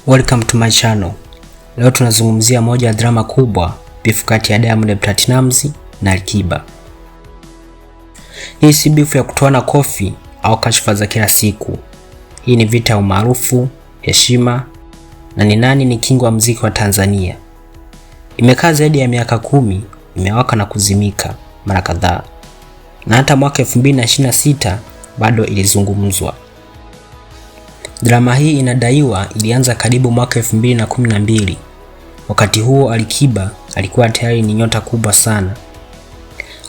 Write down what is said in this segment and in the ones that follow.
Welcome to my channel. Leo tunazungumzia moja ya drama kubwa, beef kati ya Diamond Platnumz na Alikiba. Hii si beef ya kutoana kofi au kashfa za kila siku. Hii ni vita ya umaarufu, heshima na ni nani ni king wa muziki wa Tanzania. Imekaa zaidi ya miaka 10, imewaka na kuzimika mara kadhaa. Na hata mwaka 2026 bado ilizungumzwa. Drama hii inadaiwa ilianza karibu mwaka 2012. Wakati huo Alikiba alikuwa tayari ni nyota kubwa sana.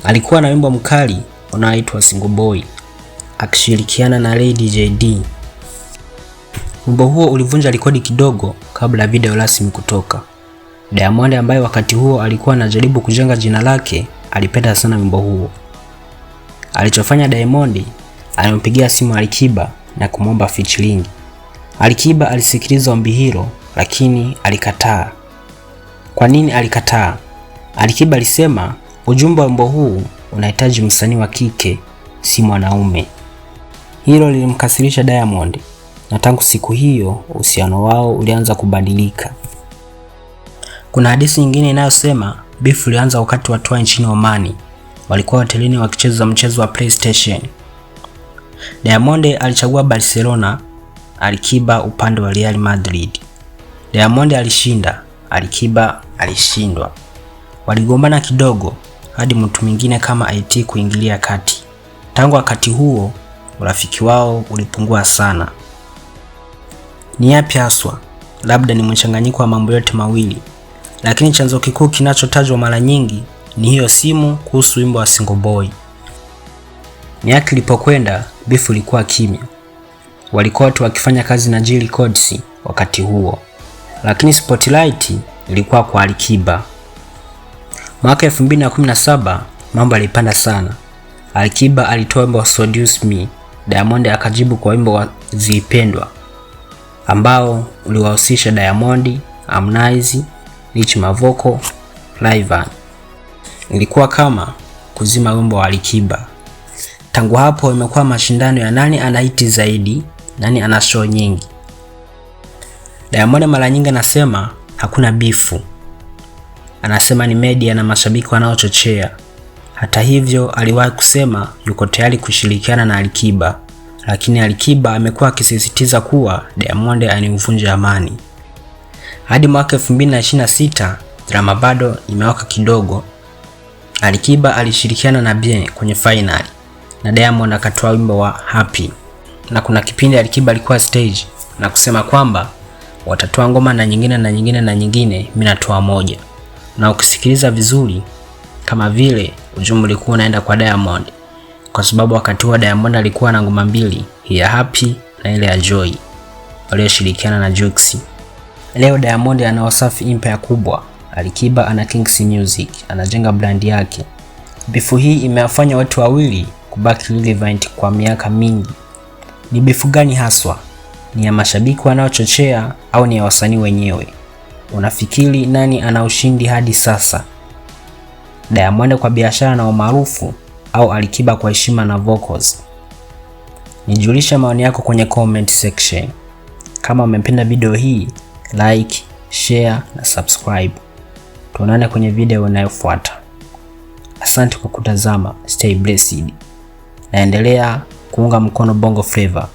Alikuwa na wimbo mkali unaoitwa Single Boy akishirikiana na Lady JD. Wimbo huo ulivunja rekodi kidogo kabla video rasmi kutoka. Diamond ambaye wakati huo alikuwa anajaribu kujenga jina lake alipenda sana wimbo huo. Alichofanya Diamond, alimpigia simu Alikiba na kumwomba featuring. Alikiba alisikiliza ombi hilo lakini alikataa. Kwa nini alikataa? Alikiba alisema ujumbe wa wimbo huu unahitaji msanii wa kike, si mwanaume. Hilo lilimkasirisha Diamond na tangu siku hiyo uhusiano wao ulianza kubadilika. Kuna hadithi nyingine inayosema beef ilianza wakati watu wa nchini Omani walikuwa hotelini wakicheza mchezo wa PlayStation. Diamond alichagua Barcelona, Alikiba upande wa Real Madrid. Diamond alishinda, Alikiba alishindwa. Waligombana kidogo hadi mtu mwingine kama IT kuingilia kati. Tangu wakati huo urafiki wao ulipungua sana. Ni yapi haswa? Labda ni mchanganyiko wa mambo yote mawili, lakini chanzo kikuu kinachotajwa mara nyingi ni hiyo simu kuhusu wimbo wa Single Boy. Miaka ilipokwenda, beef ilikuwa kimya. Walikuwa watu wakifanya kazi na G Records wakati huo, lakini spotlight ilikuwa kwa Alikiba. Mwaka 2017 mambo yalipanda sana. Alikiba alitoa wimbo wa Seduce Me, Diamond akajibu kwa wimbo wa Zipendwa ambao uliwahusisha Diamond, Harmonize, Rich Mavoko, Rayvanny. Ilikuwa kama kuzima wimbo wa Alikiba. Tangu hapo imekuwa mashindano ya nani anaiti zaidi, nani ana show nyingi. Diamond mara nyingi anasema hakuna bifu. Anasema ni media na mashabiki wanaochochea. Hata hivyo aliwahi kusema yuko tayari kushirikiana na Alikiba, lakini Alikiba amekuwa akisisitiza kuwa Diamond anivunja amani. Hadi mwaka 2026 drama bado imewaka kidogo. Alikiba alishirikiana na Bien kwenye final na Diamond akatoa wimbo wa Happy. Na kuna kipindi Alikiba alikuwa stage na kusema kwamba watatoa ngoma na nyingine na nyingine na nyingine, mimi natoa moja. Na ukisikiliza vizuri kama vile ujumbe ulikuwa unaenda kwa Diamond, kwa sababu wakati huo Diamond alikuwa na ngoma mbili, ya Happy na ile ya Joy walioshirikiana na Jux. Leo Diamond ana Wasafi empire kubwa, Alikiba ana Kings Music, anajenga brand yake. Bifu hii imewafanya watu wawili kubaki relevant kwa miaka mingi. Ni bifu gani haswa? Ni ya mashabiki wanaochochea au ni ya wasanii wenyewe? Unafikiri nani ana ushindi hadi sasa? Diamond kwa biashara na umaarufu au Alikiba kwa heshima na vocals? Nijulisha maoni yako kwenye comment section. Kama umependa video hii, like, share na subscribe. Tuonane kwenye video inayofuata. Asante kwa kutazama. Stay blessed. Naendelea kuunga mkono Bongo Flava.